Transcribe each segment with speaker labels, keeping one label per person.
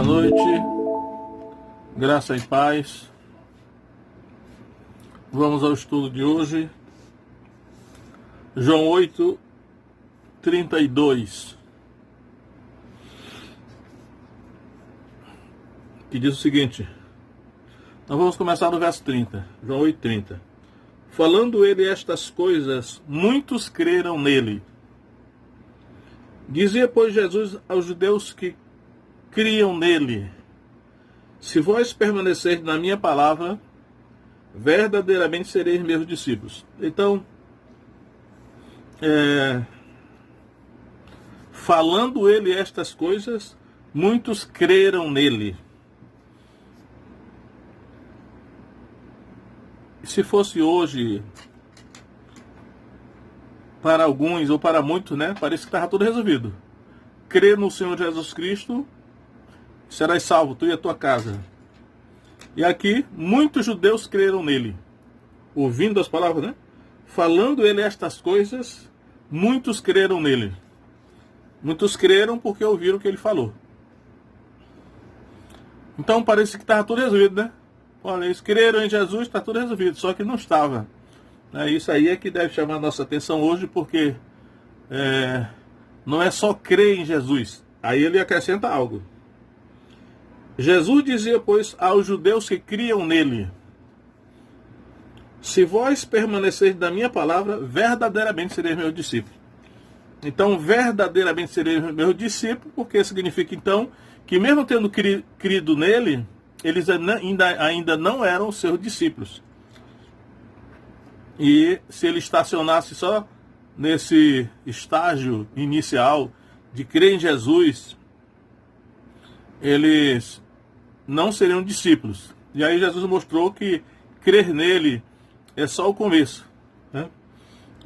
Speaker 1: Boa noite, graça e paz. Vamos ao estudo de hoje. João 8:32, que diz o seguinte. Nós vamos começar no verso 30, João 8:30. Falando ele estas coisas, muitos creram nele. Dizia, pois, Jesus aos judeus que criam nele: se vós permanecerdes na minha palavra, verdadeiramente sereis meus discípulos. Então, falando ele estas coisas, muitos creram nele. Se fosse hoje, para alguns ou para muitos, parece que estava tudo resolvido. Crê no Senhor Jesus Cristo, serás salvo, tu e a tua casa. E aqui, muitos judeus creram nele. Ouvindo as palavras, falando ele estas coisas, muitos creram nele. Muitos creram porque ouviram o que ele falou. Então parece que estava tudo resolvido, Olha, eles creram em Jesus, está tudo resolvido. Só que não estava. Isso aí é que deve chamar a nossa atenção hoje, porque não é só crer em Jesus. Aí ele acrescenta algo. Jesus dizia, pois, aos judeus que criam nele: se vós permanecerdes na minha palavra, verdadeiramente sereis meus discípulos. Então, verdadeiramente sereis meus discípulos, porque significa, então, que mesmo tendo crido nele, eles ainda não eram seus discípulos. E se ele estacionasse só nesse estágio inicial de crer em Jesus, eles não seriam discípulos. E aí Jesus mostrou que crer nele é só o começo.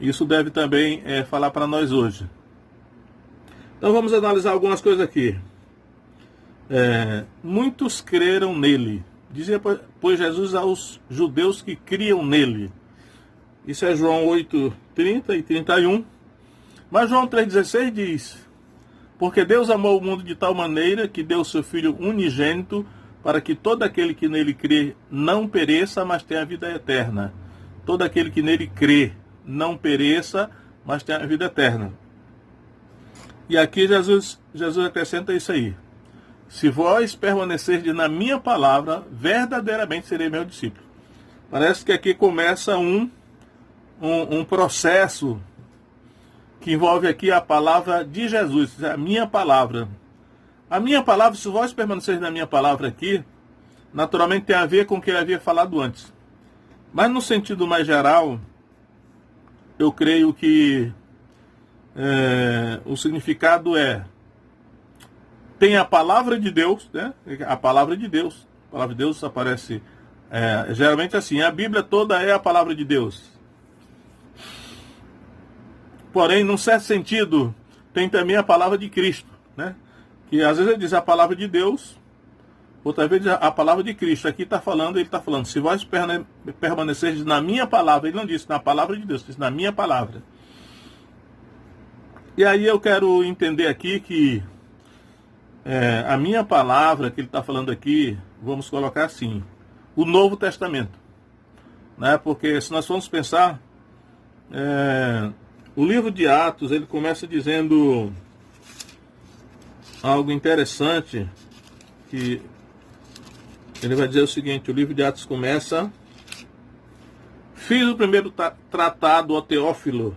Speaker 1: Isso deve também falar para nós hoje. Então vamos analisar algumas coisas aqui. Muitos creram nele. Dizia, pois, Jesus aos judeus que criam nele. Isso é João 8:30 e 31. Mas João 3,16 diz: porque Deus amou o mundo de tal maneira que deu o seu Filho unigênito, para que todo aquele que nele crê não pereça, mas tenha a vida eterna. Todo aquele que nele crê não pereça, mas tenha a vida eterna. E aqui Jesus acrescenta isso aí: se vós permanecerdes na minha palavra, verdadeiramente serei meu discípulo. Parece que aqui começa um processo que envolve aqui a palavra de Jesus, a minha palavra. A minha palavra, se vós permanecerdes na minha palavra aqui, naturalmente tem a ver com o que ele havia falado antes. Mas no sentido mais geral, eu creio que o significado tem a palavra de Deus, A palavra de Deus. A palavra de Deus aparece geralmente assim. A Bíblia toda é a palavra de Deus. Porém, num certo sentido, tem também a palavra de Cristo, Que às vezes ele diz a palavra de Deus, outra vez a palavra de Cristo. Aqui ele está falando, se vós permanecerdes na minha palavra. Ele não disse na palavra de Deus, ele disse na minha palavra. E aí eu quero entender aqui que a minha palavra, que ele está falando aqui, vamos colocar assim, o Novo Testamento. Porque se nós formos pensar, o livro de Atos, ele começa dizendo algo interessante, que ele vai dizer o seguinte. O livro de Atos começa: fiz o primeiro tratado, ó Teófilo,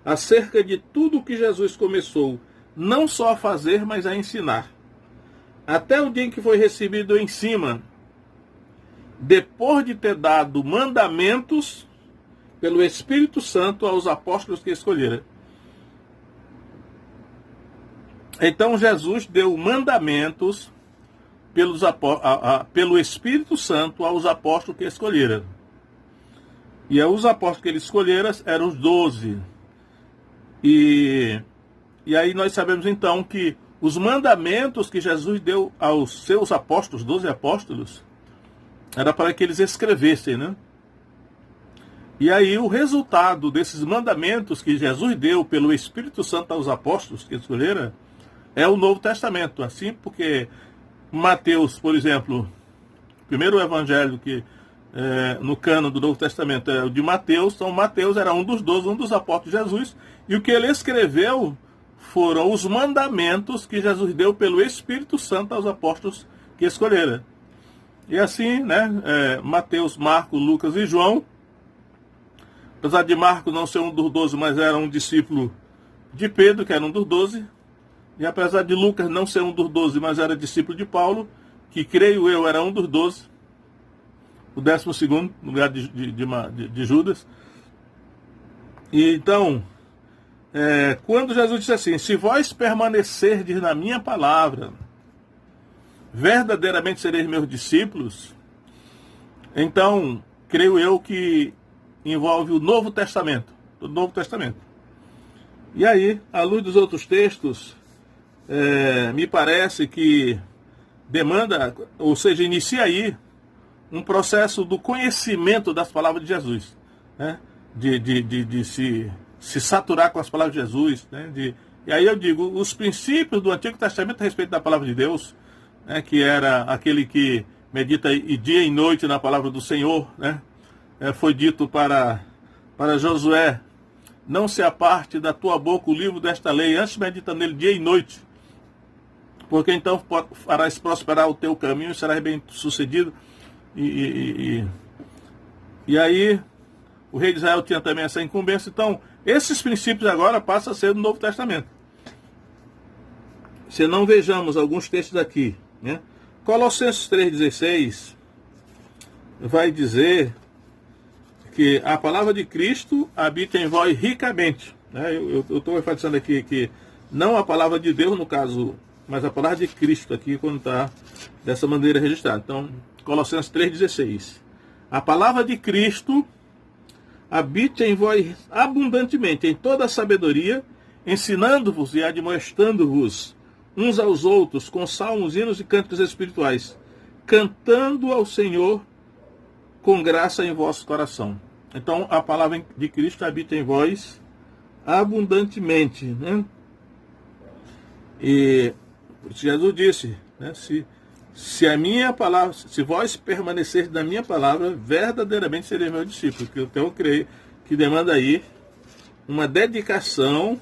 Speaker 1: acerca de tudo o que Jesus começou, não só a fazer, mas a ensinar, até o dia em que foi recebido em cima, depois de ter dado mandamentos pelo Espírito Santo aos apóstolos que escolhera. Então Jesus deu mandamentos pelo Espírito Santo aos apóstolos que escolheram. E os apóstolos que ele escolhera eram os 12. E aí nós sabemos então que os mandamentos que Jesus deu aos seus apóstolos, 12 apóstolos, era para que eles escrevessem, E aí o resultado desses mandamentos que Jesus deu pelo Espírito Santo aos apóstolos que escolheram é o Novo Testamento. Assim, porque Mateus, por exemplo, o primeiro evangelho que no cano do Novo Testamento é o de Mateus. Então Mateus era um dos 12, um dos apóstolos de Jesus, e o que ele escreveu foram os mandamentos que Jesus deu pelo Espírito Santo aos apóstolos que escolheram. E assim, né, Mateus, Marcos, Lucas e João, apesar de Marcos não ser um dos 12, mas era um discípulo de Pedro, que era um dos 12, e apesar de Lucas não ser um dos 12, mas era discípulo de Paulo, que creio eu era um dos 12, o 12º, no lugar de Judas. E então, quando Jesus disse assim, se vós permanecerdes na minha palavra, verdadeiramente sereis meus discípulos, então, creio eu que envolve o Novo Testamento, o Novo Testamento. E aí, à luz dos outros textos, me parece que demanda, ou seja, inicia aí um processo do conhecimento das palavras de Jesus, né? de se saturar com as palavras de Jesus, né? E aí eu digo, os princípios do Antigo Testamento a respeito da palavra de Deus, né? Que era aquele que medita dia e noite na palavra do Senhor, né? Foi dito para Josué, não se aparte da tua boca o livro desta lei, antes medita nele dia e noite, porque então farás prosperar o teu caminho e serás bem sucedido. E aí o rei de Israel tinha também essa incumbência. Então esses princípios agora passam a ser do Novo Testamento. Se não vejamos alguns textos aqui, né? Colossenses 3,16 vai dizer que a palavra de Cristo habita em vós ricamente, né? Eu estou enfatizando aqui que não a palavra de Deus no caso, mas a palavra de Cristo aqui quando está dessa maneira registrada. Então Colossenses 3,16. A palavra de Cristo habite em vós abundantemente, em toda a sabedoria, ensinando-vos e admoestando-vos uns aos outros com salmos, hinos e cânticos espirituais, cantando ao Senhor com graça em vosso coração. Então a palavra de Cristo habita em vós abundantemente, né? E Jesus disse, né, se a minha palavra, se vós permanecerdes na minha palavra, verdadeiramente sereis meu discípulo. Então eu creio que demanda aí uma dedicação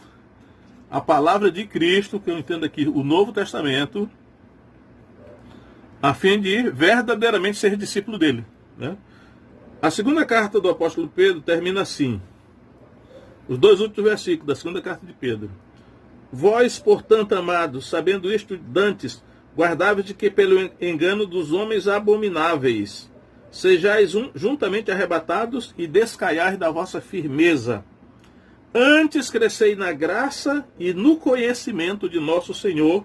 Speaker 1: à palavra de Cristo, que eu entendo aqui o Novo Testamento, a fim de verdadeiramente ser discípulo dele, né? A segunda carta do apóstolo Pedro termina assim, os dois últimos versículos da segunda carta de Pedro. Vós, portanto, amados, sabendo isto dantes, guardai-vos de que pelo engano dos homens abomináveis sejais juntamente arrebatados e descaiais da vossa firmeza. Antes crescei na graça e no conhecimento de nosso Senhor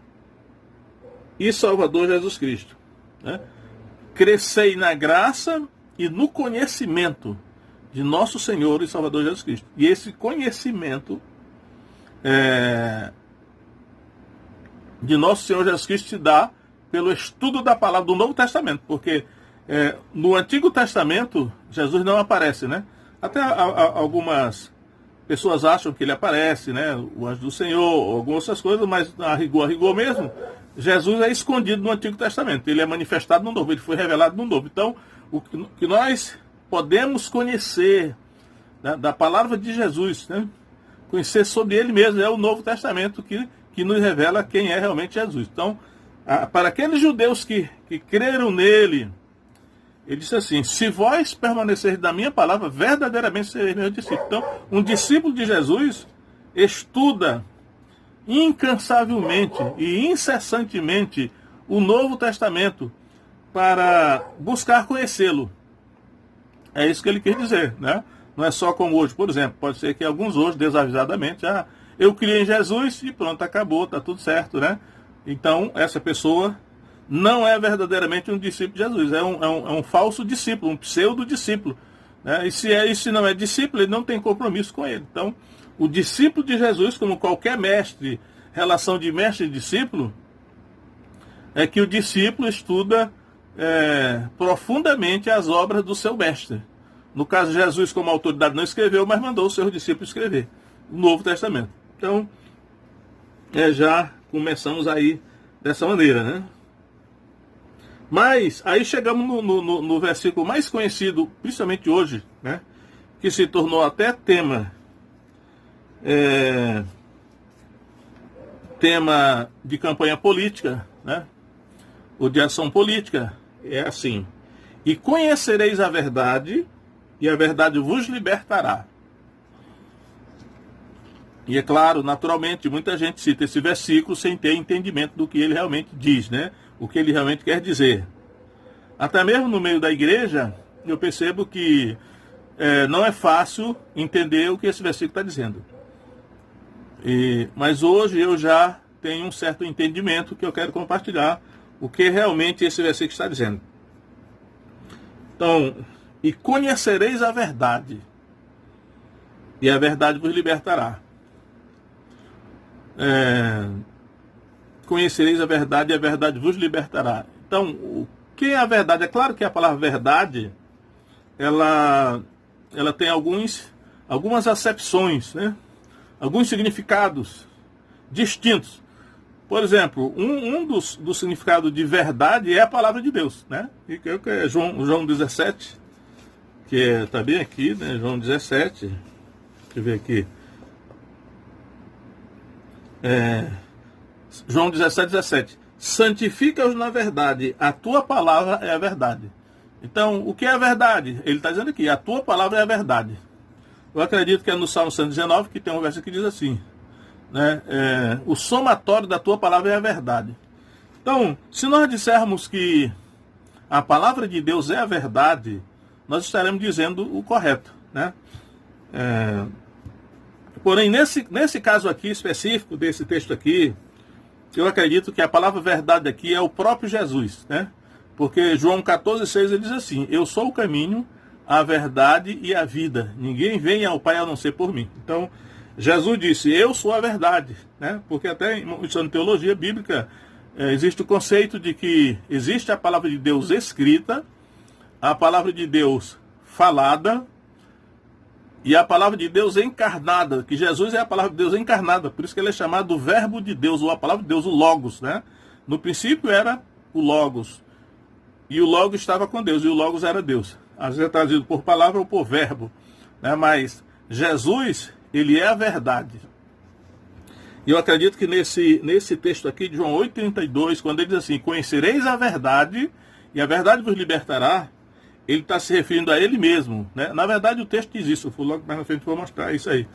Speaker 1: e Salvador Jesus Cristo. Né? Crescei na graça e no conhecimento de nosso Senhor e Salvador Jesus Cristo. E esse conhecimento de nosso Senhor Jesus Cristo se dá pelo estudo da palavra do Novo Testamento, porque no Antigo Testamento Jesus não aparece, né? Até algumas pessoas acham que ele aparece, né? O anjo do Senhor, algumas outras coisas, mas a rigor mesmo, Jesus é escondido no Antigo Testamento, ele é manifestado no Novo, ele foi revelado no Novo. Então, o que nós podemos conhecer, né, da palavra de Jesus, né? Conhecer sobre ele mesmo, é o Novo Testamento que nos revela quem é realmente Jesus. Então, para aqueles judeus que creram nele, ele disse assim, se vós permanecerdes na minha palavra, verdadeiramente sereis meus discípulos. Então, um discípulo de Jesus estuda incansavelmente e incessantemente o Novo Testamento para buscar conhecê-lo. É isso que ele quis dizer, né? Não é só como hoje, por exemplo, pode ser que alguns hoje, desavisadamente, eu criei em Jesus e pronto, acabou, está tudo certo, né? Então, essa pessoa não é verdadeiramente um discípulo de Jesus, é um falso discípulo, um pseudo-discípulo, né? E se não é discípulo, ele não tem compromisso com ele. Então, o discípulo de Jesus, como qualquer mestre, relação de mestre e discípulo, é que o discípulo estuda profundamente as obras do seu mestre. No caso, Jesus, como autoridade, não escreveu, mas mandou os seus discípulos escrever o Novo Testamento. Então, já começamos aí dessa maneira, né? Mas aí chegamos no versículo mais conhecido, principalmente hoje, né? Que se tornou até tema de campanha política, né? Ou de ação política. É assim: e conhecereis a verdade, e a verdade vos libertará. E é claro, naturalmente, muita gente cita esse versículo sem ter entendimento do que ele realmente diz, né? O que ele realmente quer dizer. Até mesmo no meio da igreja, eu percebo que não é fácil entender o que esse versículo está dizendo. Mas hoje eu já tenho um certo entendimento que eu quero compartilhar o que realmente esse versículo está dizendo. Então, e conhecereis a verdade, e a verdade vos libertará. Conhecereis a verdade, e a verdade vos libertará. Então, o que é a verdade? É claro que a palavra verdade, ela tem algumas acepções, né? Alguns significados distintos. Por exemplo, um dos significados de verdade é a palavra de Deus, né? E que é João 17, que está bem aqui, né? João 17, deixa eu ver aqui. João 17. Santifica-os na verdade, a tua palavra é a verdade. Então, o que é a verdade? Ele está dizendo aqui, a tua palavra é a verdade. Eu acredito que é no Salmo 119 que tem um verso que diz assim, né? O somatório da tua palavra é a verdade. Então, se nós dissermos que a palavra de Deus é a verdade, nós estaremos dizendo o correto, né? Porém, nesse caso aqui específico, desse texto aqui, eu acredito que a palavra verdade aqui é o próprio Jesus, né? Porque João 14,6 ele diz assim: eu sou o caminho, a verdade e a vida. Ninguém vem ao Pai a não ser por mim. Então, Jesus disse, eu sou a verdade, né? Porque até em teologia bíblica existe o conceito de que existe a palavra de Deus escrita, a palavra de Deus falada e a palavra de Deus encarnada, que Jesus é a palavra de Deus encarnada, por isso que ele é chamado do verbo de Deus, ou a palavra de Deus, o Logos, né? No princípio era o Logos, e o Logos estava com Deus, e o Logos era Deus. Às vezes é traduzido por palavra ou por verbo, né? Mas Jesus, ele é a verdade. E eu acredito que nesse texto aqui de João 8,32, quando ele diz assim, conhecereis a verdade, e a verdade vos libertará, ele está se referindo a ele mesmo, né? Na verdade, o texto diz isso. Eu vou logo mais na frente vou mostrar isso aí.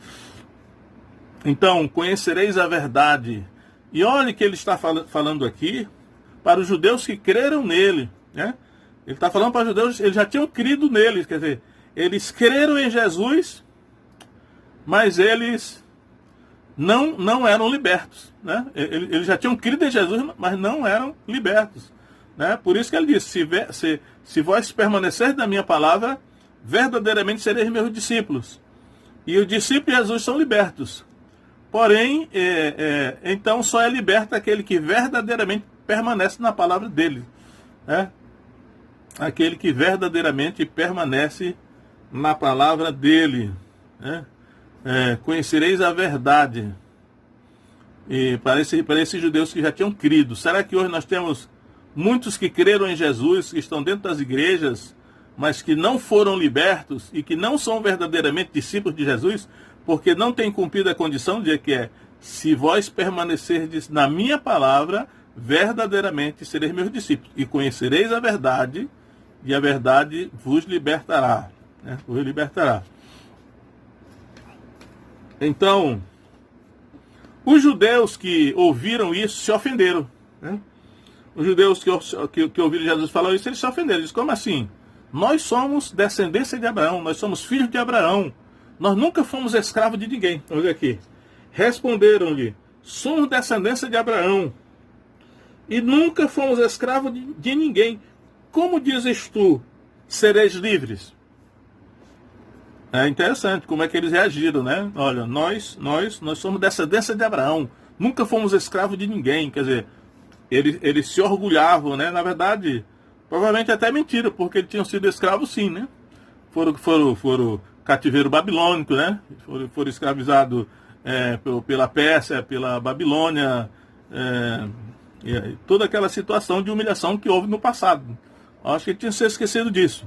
Speaker 1: Então, conhecereis a verdade. E olha que ele está falando aqui para os judeus que creram nele, né? Ele está falando para os judeus, eles já tinham crido nele, quer dizer, eles creram em Jesus, mas eles não eram libertos, né? Eles já tinham crido em Jesus, mas não eram libertos. Né? Por isso que ele disse, se vós permanecerdes na minha palavra, verdadeiramente sereis meus discípulos. E os discípulos de Jesus são libertos. Porém, então só é liberto aquele que verdadeiramente permanece na palavra dele. Né? Aquele que verdadeiramente permanece na palavra dele. Né? Conhecereis a verdade. E para esses judeus que já tinham crido. Será que hoje nós temos muitos que creram em Jesus, que estão dentro das igrejas, mas que não foram libertos e que não são verdadeiramente discípulos de Jesus, porque não têm cumprido a condição de que se vós permanecerdes na minha palavra, verdadeiramente sereis meus discípulos, e conhecereis a verdade, e a verdade vos libertará. Né? Vos libertará. Então, os judeus que ouviram isso se ofenderam, né? Os judeus que ouviram Jesus falar isso, eles se ofenderam. Eles disseram, como assim? Nós somos descendência de Abraão, nós somos filhos de Abraão. Nós nunca fomos escravos de ninguém. Vamos ver aqui. Responderam-lhe, somos descendência de Abraão e nunca fomos escravos de ninguém. Como dizes tu, sereis livres? É interessante como é que eles reagiram, né? Olha, nós somos descendência de Abraão, nunca fomos escravos de ninguém. Quer dizer, eles se orgulhavam, né? Na verdade, provavelmente até mentira, porque eles tinham sido escravos sim, né? Foram cativeiro babilônico, né? Foram escravizados pela Pérsia, pela Babilônia, E toda aquela situação de humilhação que houve no passado. Eu acho que ele tinha se esquecido disso.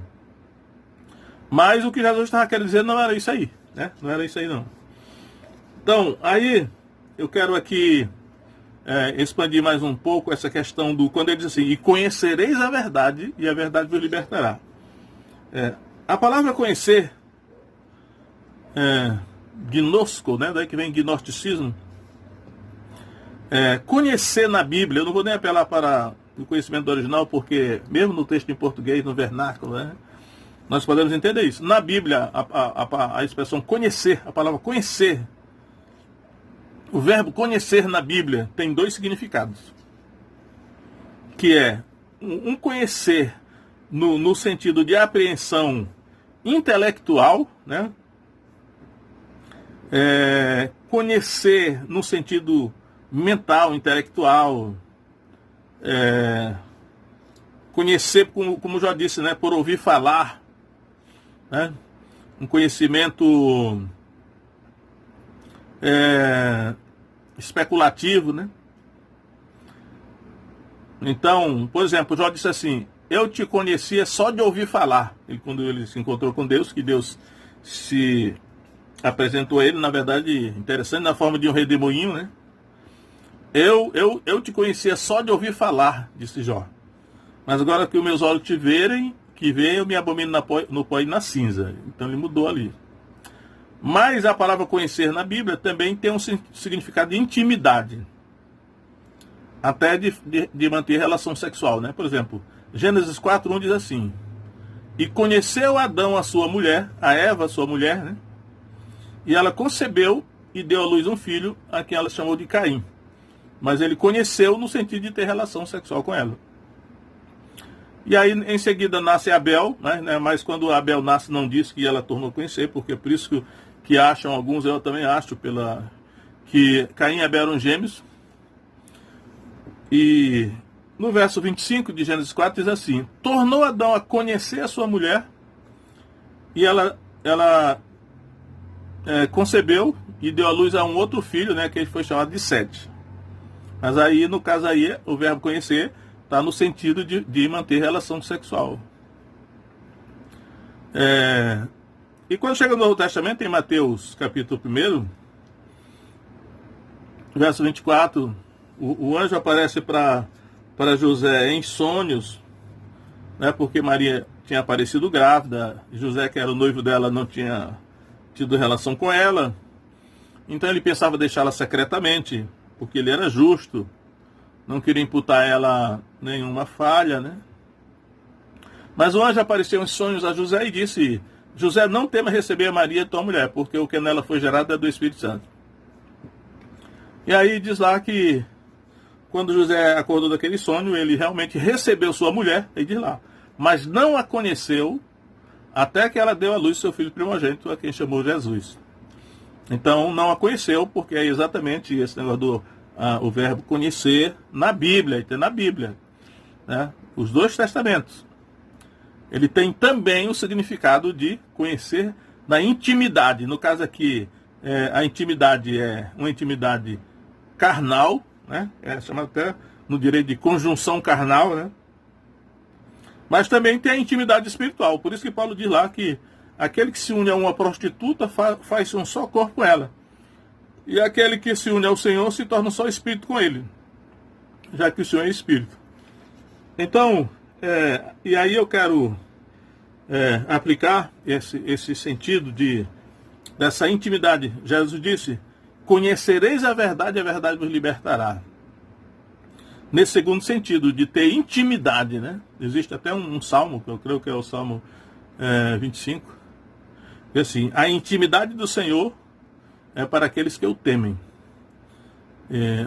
Speaker 1: Mas o que Jesus estava querendo dizer não era isso aí, né? Não era isso aí não. Então, aí eu quero aqui expandir mais um pouco essa questão do quando ele diz assim, e conhecereis a verdade, e a verdade vos libertará. A palavra conhecer, gnosco, né? Daí que vem gnosticismo. Conhecer na Bíblia, eu não vou nem apelar para o conhecimento do original, porque mesmo no texto em português, no vernáculo, né, nós podemos entender isso. Na Bíblia, a expressão conhecer, a palavra conhecer, o verbo conhecer na Bíblia tem dois significados. Que é um conhecer no sentido de apreensão intelectual, né? Conhecer no sentido mental, intelectual, conhecer, como já disse, né, por ouvir falar, né, um conhecimento especulativo, né? Então, por exemplo, Jó disse assim, eu te conhecia só de ouvir falar. Quando ele se encontrou com Deus, que Deus se apresentou a ele, na verdade, interessante, na forma de um redemoinho, né? Eu te conhecia só de ouvir falar, disse Jó. Mas agora que os meus olhos te verem, que veem, eu me abomino no pó e na cinza. Então ele mudou ali. Mas a palavra conhecer na Bíblia também tem um significado de intimidade. Até de manter relação sexual, né? Por exemplo, Gênesis 4:1 diz assim, e conheceu Adão a sua mulher, a Eva, sua mulher, né? E ela concebeu e deu à luz um filho, a quem ela chamou de Caim. Mas ele conheceu no sentido de ter relação sexual com ela. E aí, em seguida, nasce Abel, né? Mas quando Abel nasce, não diz que ela tornou a conhecer, porque por isso que acham alguns, eu também acho, que Caim e Abel eram gêmeos. E no verso 25 de Gênesis 4 diz assim, tornou Adão a conhecer a sua mulher, e ela concebeu e deu à luz a um outro filho, né, que ele foi chamado de Sete. Mas aí, no caso aí, o verbo conhecer está no sentido de manter relação sexual. E quando chega no Novo Testamento, em Mateus capítulo 1, verso 24, o anjo aparece para José em sonhos, né, porque Maria tinha aparecido grávida, José, que era o noivo dela, não tinha tido relação com ela, então ele pensava deixá-la secretamente, porque ele era justo, não queria imputar a ela nenhuma falha, né? Mas o anjo apareceu em sonhos a José e disse, José, não tema receber a Maria, tua mulher, porque o que nela foi gerado é do Espírito Santo. E aí diz lá que quando José acordou daquele sonho, ele realmente recebeu sua mulher, e diz lá, mas não a conheceu até que ela deu à luz seu filho primogênito, a quem chamou Jesus. Então, não a conheceu, porque é exatamente esse negócio o verbo conhecer na Bíblia, e tem na Bíblia, né? Os dois testamentos. Ele tem também o significado de conhecer na intimidade. No caso aqui, a intimidade é uma intimidade carnal, né? É chamado até no direito de conjunção carnal, né? Mas também tem a intimidade espiritual. Por isso que Paulo diz lá que aquele que se une a uma prostituta faz um só corpo com ela. E aquele que se une ao Senhor se torna um só espírito com ele, já que o Senhor é espírito. Então, e aí eu quero aplicar esse sentido dessa intimidade. Jesus disse, conhecereis a verdade vos libertará. Nesse segundo sentido, de ter intimidade, né? Existe até um salmo, que eu creio que é o Salmo 25. E assim, a intimidade do Senhor é para aqueles que o temem.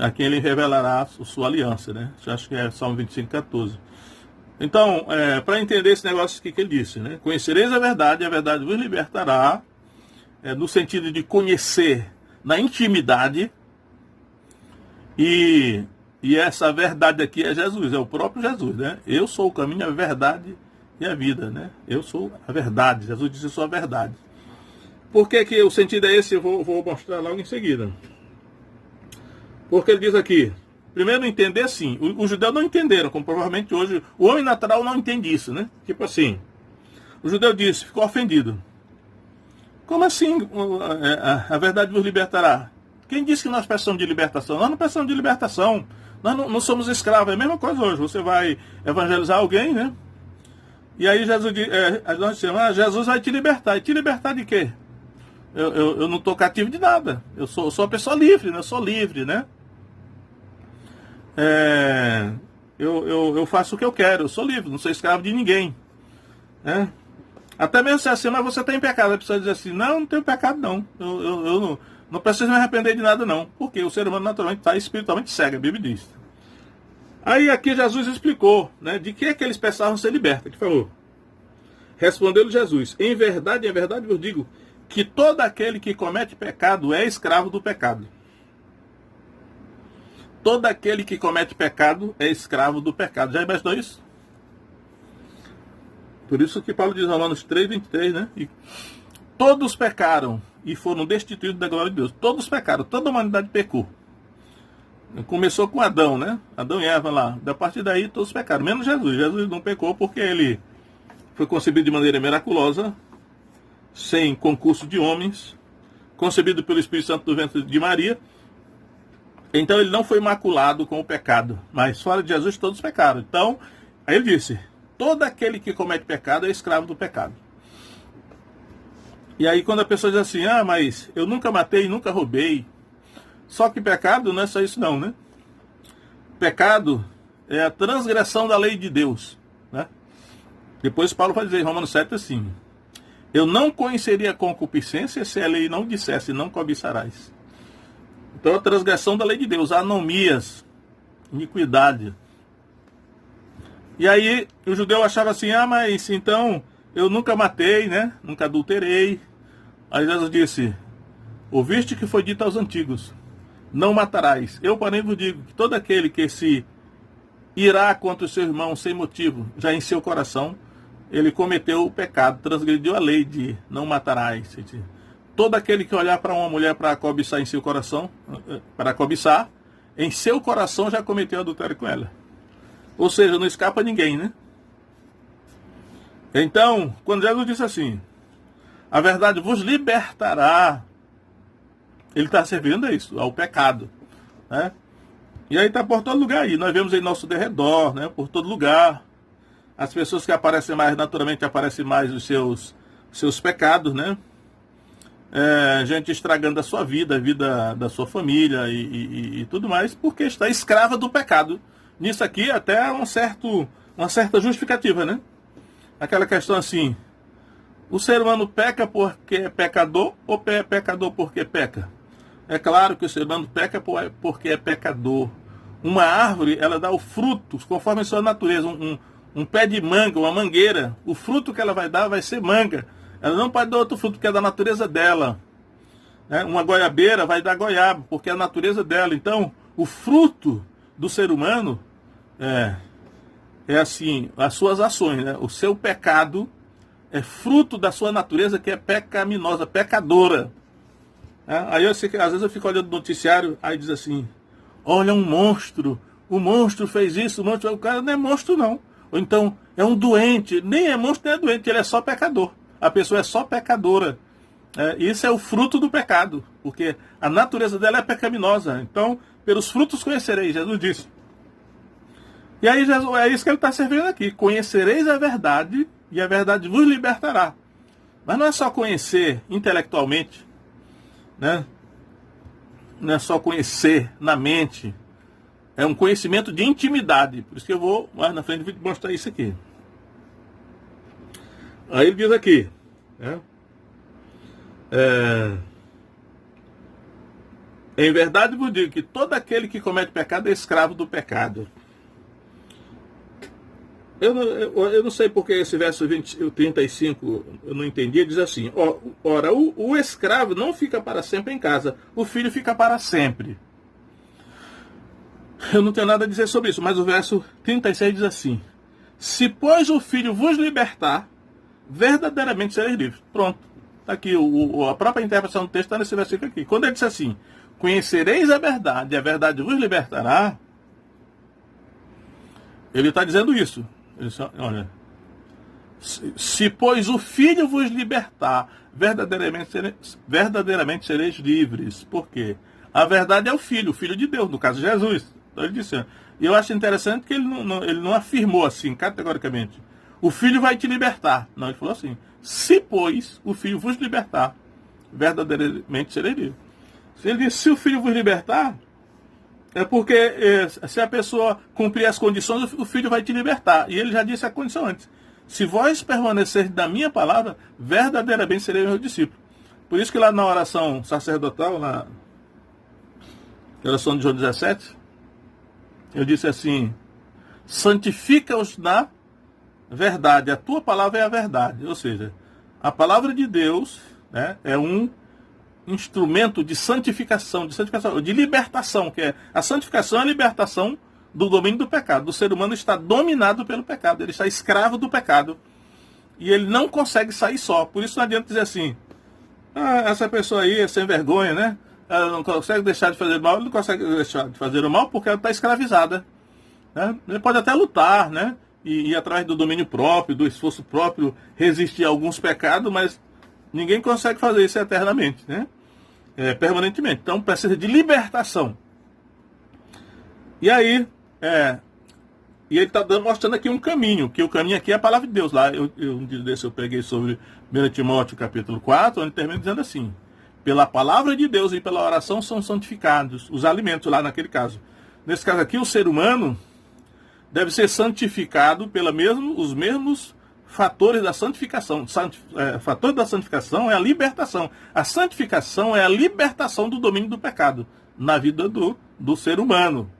Speaker 1: A quem ele revelará a sua aliança, né? Eu acho que é Salmo 25, 14. Então, para entender esse negócio que ele disse, né? Conhecereis a verdade vos libertará, no sentido de conhecer na intimidade, e essa verdade aqui é Jesus, é o próprio Jesus, né? Eu sou o caminho, a verdade e a vida, né? Eu sou a verdade, Jesus disse eu sou a verdade. Por que o sentido é esse? Eu vou mostrar logo em seguida. Porque ele diz aqui, primeiro entender, sim. Os judeus não entenderam, como provavelmente hoje o homem natural não entende isso, né? Tipo assim, o judeu disse, ficou ofendido. Como assim a verdade vos libertará? Quem disse que nós precisamos de libertação? Nós não precisamos de libertação. Nós não somos escravos. É a mesma coisa hoje. Você vai evangelizar alguém, né? E aí Jesus diz, nós dizemos, Jesus vai te libertar. E te libertar de quê? Eu não estou cativo de nada. Eu sou uma pessoa livre, né? Eu sou livre, né? Eu faço o que eu quero. Eu sou livre, não sou escravo de ninguém. Né? Até mesmo se é assim, mas você tem pecado. A pessoa diz assim, não tenho pecado não. Eu não preciso me arrepender de nada não. Porque o ser humano naturalmente está espiritualmente cego, a Bíblia diz. Aí aqui Jesus explicou, né, de que é que eles precisavam ser libertos. Ele falou, respondeu-lhe Jesus, em verdade vos digo, que todo aquele que comete pecado é escravo do pecado. Todo aquele que comete pecado é escravo do pecado. Já imaginou isso? Por isso que Paulo diz em Romanos 3:23, né? E todos pecaram e foram destituídos da glória de Deus. Todos pecaram, toda a humanidade pecou. Começou com Adão, né? Adão e Eva lá. Da partir daí todos pecaram, menos Jesus. Jesus não pecou porque ele foi concebido de maneira miraculosa, sem concurso de homens, concebido pelo Espírito Santo do ventre de Maria. Então ele não foi maculado com o pecado. Mas fora de Jesus todos pecaram. Então, aí ele disse, todo aquele que comete pecado é escravo do pecado. E aí quando a pessoa diz assim, mas eu nunca matei, nunca roubei. Só que pecado não é só isso não, né? Pecado é a transgressão da lei de Deus, né? Depois Paulo vai dizer em Romanos 7 assim, eu não conheceria concupiscência se a lei não dissesse, não cobiçarás. Então a transgressão da lei de Deus, anomias, iniquidade. E aí o judeu achava assim, mas então eu nunca matei, né? Nunca adulterei. Aí Jesus disse, ouviste que foi dito aos antigos, não matarás. Eu, porém, vos digo que todo aquele que se irá contra o seu irmão sem motivo, já em seu coração, ele cometeu o pecado, transgrediu a lei de não matarás. Todo aquele que olhar para uma mulher para cobiçar em seu coração, para cobiçar, em seu coração já cometeu adultério com ela. Ou seja, não escapa ninguém, né? Então, quando Jesus disse assim, a verdade vos libertará, ele está servindo a isso, ao pecado, né? E aí está por todo lugar aí, nós vemos em nosso derredor, né? Por todo lugar, as pessoas que aparecem mais, naturalmente aparecem mais os seus pecados, né? Gente estragando a sua vida, a vida da sua família e tudo mais, porque está escrava do pecado. Nisso aqui até uma certa justificativa, né? Aquela questão assim, o ser humano peca porque é pecador ou é pecador porque peca? É claro que o ser humano peca porque é pecador. Uma árvore, ela dá o fruto conforme a sua natureza. Um pé de manga, uma mangueira, o fruto que ela vai dar vai ser manga. Ela não pode dar outro fruto porque é da natureza dela. Uma goiabeira vai dar goiaba porque é a natureza dela. Então, o fruto do ser humano é assim, as suas ações, né? O seu pecado é fruto da sua natureza que é pecaminosa, pecadora. Aí às vezes eu fico olhando o noticiário, aí diz assim, olha um monstro, o monstro fez isso, o cara não é monstro não. Ou então, é um doente, nem é monstro nem é doente, ele é só pecador. A pessoa é só pecadora. Isso é o fruto do pecado, porque a natureza dela é pecaminosa. Então, pelos frutos conhecereis, Jesus disse. E aí Jesus, é isso que ele está servindo aqui. Conhecereis a verdade e a verdade vos libertará. Mas não é só conhecer intelectualmente, né? Não é só conhecer na mente. É um conhecimento de intimidade. Por isso que eu vou mais na frente mostrar isso aqui. Aí ele diz aqui, né? Em verdade vos digo que todo aquele que comete pecado é escravo do pecado. Eu não sei porque esse verso 35 eu não entendi. Ele diz assim, ora, o escravo não fica para sempre em casa, o filho fica para sempre. Eu não tenho nada a dizer sobre isso, mas o verso 36 diz assim, se pois o filho vos libertar, verdadeiramente sereis livres. Pronto, está aqui, a própria interpretação do texto está nesse versículo aqui. Quando ele diz assim, conhecereis a verdade, e a verdade vos libertará, Ele está dizendo isso. Ele diz, olha, se pois o Filho vos libertar, verdadeiramente sereis livres. Por quê? A verdade é o Filho de Deus, no caso Jesus. Então ele disse, e eu acho interessante que ele não afirmou assim, categoricamente, o Filho vai te libertar. Não, ele falou assim, se pois o Filho vos libertar, verdadeiramente sereis livres. Se ele disse, se o Filho vos libertar, é porque se a pessoa cumprir as condições, o Filho vai te libertar. E ele já disse a condição antes. Se vós permanecerdes na minha palavra, verdadeiramente sereis meus discípulos. Por isso que lá na oração sacerdotal, na oração de João 17, eu disse assim, santifica-os na verdade. A tua palavra é a verdade. Ou seja, a palavra de Deus, né, é um instrumento de santificação, de libertação, que é a santificação é a libertação do domínio do pecado. O ser humano está dominado pelo pecado, ele está escravo do pecado e ele não consegue sair só. Por isso não adianta dizer assim, essa pessoa aí é sem vergonha, né? Ela não consegue deixar de fazer mal, ele não consegue deixar de fazer o mal porque ela está escravizada, né? Ele pode até lutar, né? E através do domínio próprio, do esforço próprio, resistir a alguns pecados, mas ninguém consegue fazer isso eternamente, né? Permanentemente. Então precisa de libertação. E aí, e ele está mostrando aqui um caminho, que o caminho aqui é a palavra de Deus. Lá, um dia desse eu preguei sobre 1 Timóteo capítulo 4, onde termina dizendo assim, pela palavra de Deus e pela oração são santificados os alimentos, lá naquele caso. Nesse caso aqui, o ser humano deve ser santificado os mesmos fatores da santificação. Fatores da santificação é a libertação. A santificação é a libertação do domínio do pecado na vida do ser humano.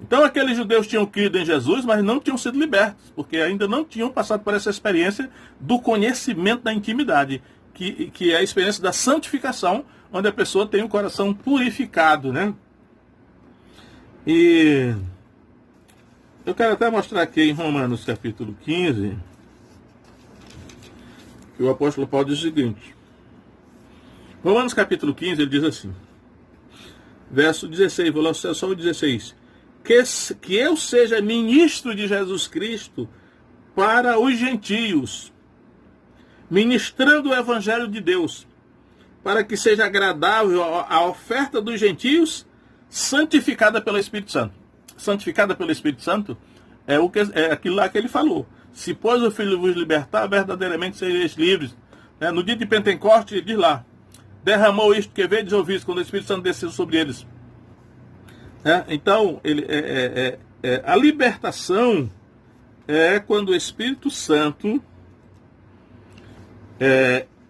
Speaker 1: Então aqueles judeus tinham crido em Jesus, mas não tinham sido libertos, porque ainda não tinham passado por essa experiência do conhecimento da intimidade, que é a experiência da santificação, onde a pessoa tem o coração purificado, né? E eu quero até mostrar aqui em Romanos capítulo 15, que o apóstolo Paulo diz o seguinte. Romanos capítulo 15, ele diz assim, verso 16, vou lá só o 16. Que eu seja ministro de Jesus Cristo para os gentios, ministrando o evangelho de Deus, para que seja agradável a oferta dos gentios, santificada pelo Espírito Santo. Santificada pelo Espírito Santo é aquilo lá que ele falou. Se pois o Filho vos libertar, verdadeiramente sereis livres. No dia de Pentecostes, ele diz lá, derramou isto que vedes ouvis, quando o Espírito Santo desceu sobre eles. Então, a libertação é quando o Espírito Santo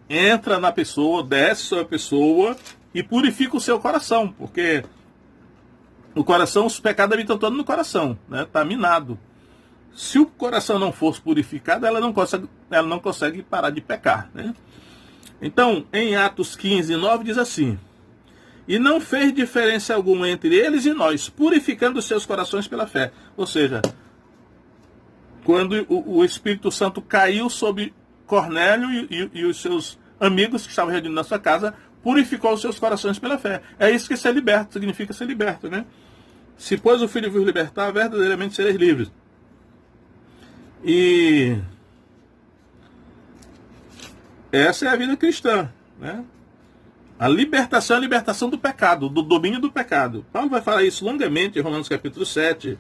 Speaker 1: entra na pessoa, desce sobre a pessoa e purifica o seu coração, porque o coração, os pecados habitam todos no coração, né? Está minado. Se o coração não fosse purificado, ela não consegue parar de pecar, né? Então, em Atos 15, 9 diz assim, e não fez diferença alguma entre eles e nós, purificando os seus corações pela fé. Ou seja, quando o Espírito Santo caiu sobre Cornélio e os seus amigos que estavam reunidos na sua casa, purificou os seus corações pela fé. É isso que ser liberto, significa ser liberto, né? Se pois o Filho vos libertar, verdadeiramente sereis livres. E essa é a vida cristã, né? A libertação é a libertação do pecado, do domínio do pecado. Paulo vai falar isso longamente em Romanos capítulo 7,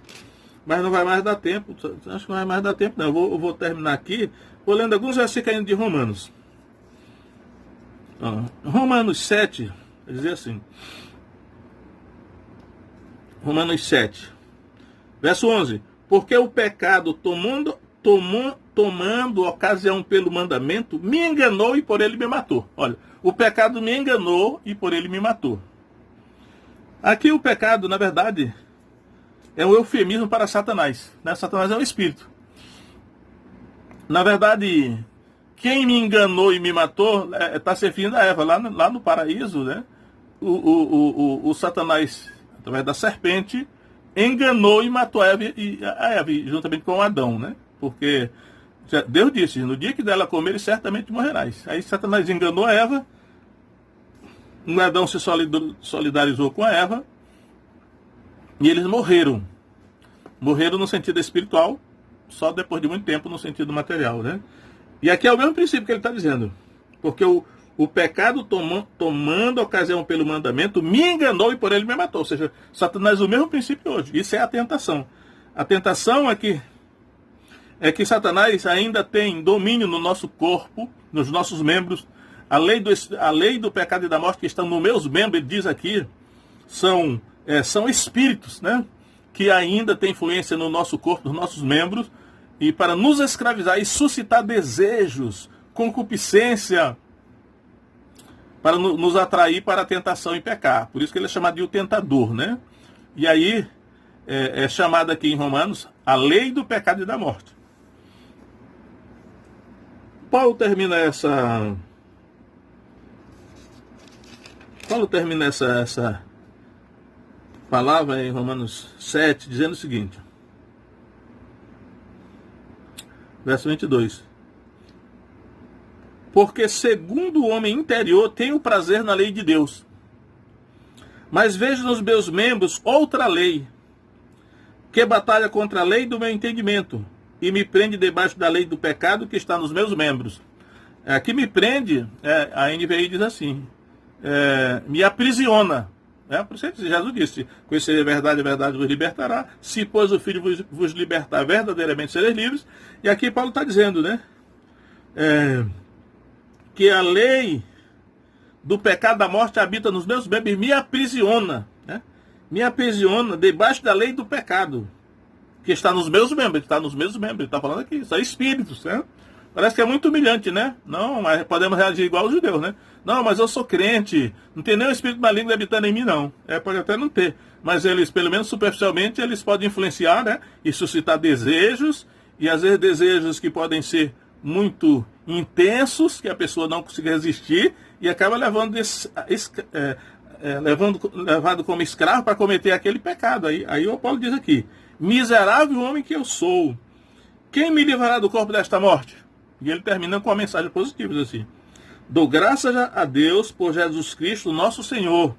Speaker 1: mas não vai mais dar tempo. Acho que não vai mais dar tempo, não. Eu vou terminar aqui, vou lendo alguns versículos ainda de Romanos. Romanos 7, vai dizer assim. Romanos 7, verso 11. Porque o pecado, tomando ocasião pelo mandamento, me enganou e por ele me matou. Olha, o pecado me enganou e por ele me matou. Aqui o pecado, na verdade, é um eufemismo para Satanás, né? Satanás é um espírito. Na verdade, quem me enganou e me matou está se referindo a Eva. Lá no paraíso, né? O Satanás, através da serpente, enganou e matou a Eva, juntamente com Adão, né? Porque Deus disse, no dia que dela comer, certamente morrerás. Aí Satanás enganou a Eva, Adão se solidarizou com a Eva, e eles morreram. Morreram no sentido espiritual, só depois de muito tempo no sentido material, né? E aqui é o mesmo princípio que ele está dizendo. Porque o pecado tomando ocasião pelo mandamento me enganou e por ele me matou. Ou seja, Satanás o mesmo princípio hoje. Isso é a tentação. A tentação é que Satanás ainda tem domínio no nosso corpo, nos nossos membros. A lei do pecado e da morte que estão nos meus membros, ele diz aqui, são espíritos, né? Que ainda tem influência no nosso corpo, nos nossos membros, e para nos escravizar e suscitar desejos, concupiscência, para nos atrair para a tentação e pecar. Por isso que ele é chamado de o tentador, né? E aí é chamado aqui em Romanos a lei do pecado e da morte. Paulo termina essa palavra em Romanos 7, dizendo o seguinte, verso 22. Porque segundo o homem interior tenho prazer na lei de Deus, mas vejo nos meus membros outra lei, que batalha contra a lei do meu entendimento, e me prende debaixo da lei do pecado que está nos meus membros. Aqui me prende, a NVI diz assim, me aprisiona. Por isso Jesus disse, conhecer a verdade vos libertará, se pois o Filho vos libertar, verdadeiramente sereis livres. E aqui Paulo está dizendo, né, que a lei do pecado da morte habita nos meus membros e me aprisiona, né? Me aprisiona debaixo da lei do pecado, que está nos meus membros. Ele está nos meus membros, ele está falando aqui, são espíritos, né? Parece que é muito humilhante, né? Não, mas podemos reagir igual os judeus, né? Não, mas eu sou crente, não tem nenhum espírito maligno habitando em mim, não. Pode até não ter, mas eles, pelo menos superficialmente, eles podem influenciar, né? E suscitar desejos, e às vezes desejos que podem ser muito intensos, que a pessoa não consiga resistir, e acaba levado como escravo para cometer aquele pecado. Aí o Paulo diz aqui, miserável homem que eu sou, quem me livrará do corpo desta morte? E ele termina com uma mensagem positiva, diz assim, dou graças a Deus por Jesus Cristo, nosso Senhor,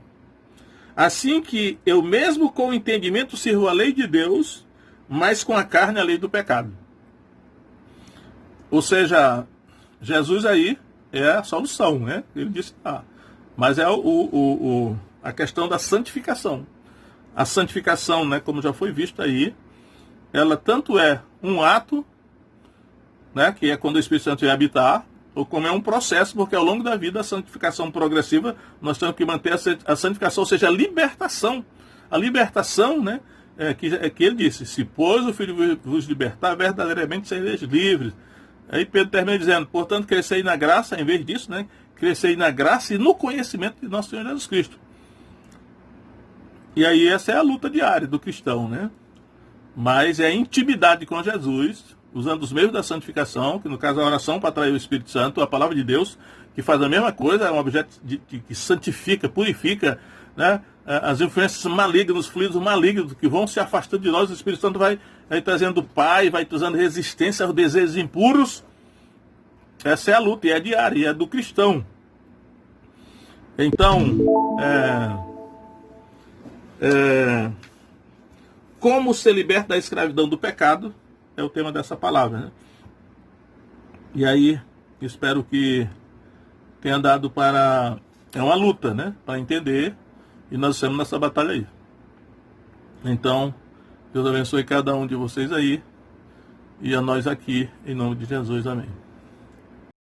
Speaker 1: assim que eu mesmo com o entendimento sirvo a lei de Deus, mas com a carne a lei do pecado. Ou seja, Jesus aí é a solução, né? Ele disse, mas é a questão da santificação. A santificação, né, como já foi visto aí, ela tanto é um ato, né, que é quando o Espírito Santo vai habitar, ou como é um processo, porque ao longo da vida a santificação progressiva, nós temos que manter a santificação, ou seja, a libertação. A libertação, né, que ele disse, se pois o Filho vos libertar, verdadeiramente sereis livres. Aí Pedro termina dizendo, portanto, crescei na graça, em vez disso, né, crescei na graça e no conhecimento de nosso Senhor Jesus Cristo. E aí essa é a luta diária do cristão, né? Mas é a intimidade com Jesus, usando os meios da santificação, que no caso é a oração para atrair o Espírito Santo, a palavra de Deus, que faz a mesma coisa, é um objeto que santifica, purifica, né, as influências malignas, os fluidos malignos que vão se afastando de nós. O Espírito Santo vai trazendo paz, vai trazendo resistência aos desejos impuros. Essa é a luta, e é diária, e é do cristão. Então, como ser liberto da escravidão do pecado é o tema dessa palavra, né? E aí, espero que tenha dado para... É uma luta, né? Para entender, e nós estamos nessa batalha aí. Então, Deus abençoe cada um de vocês aí, e a nós aqui, em nome de Jesus, amém.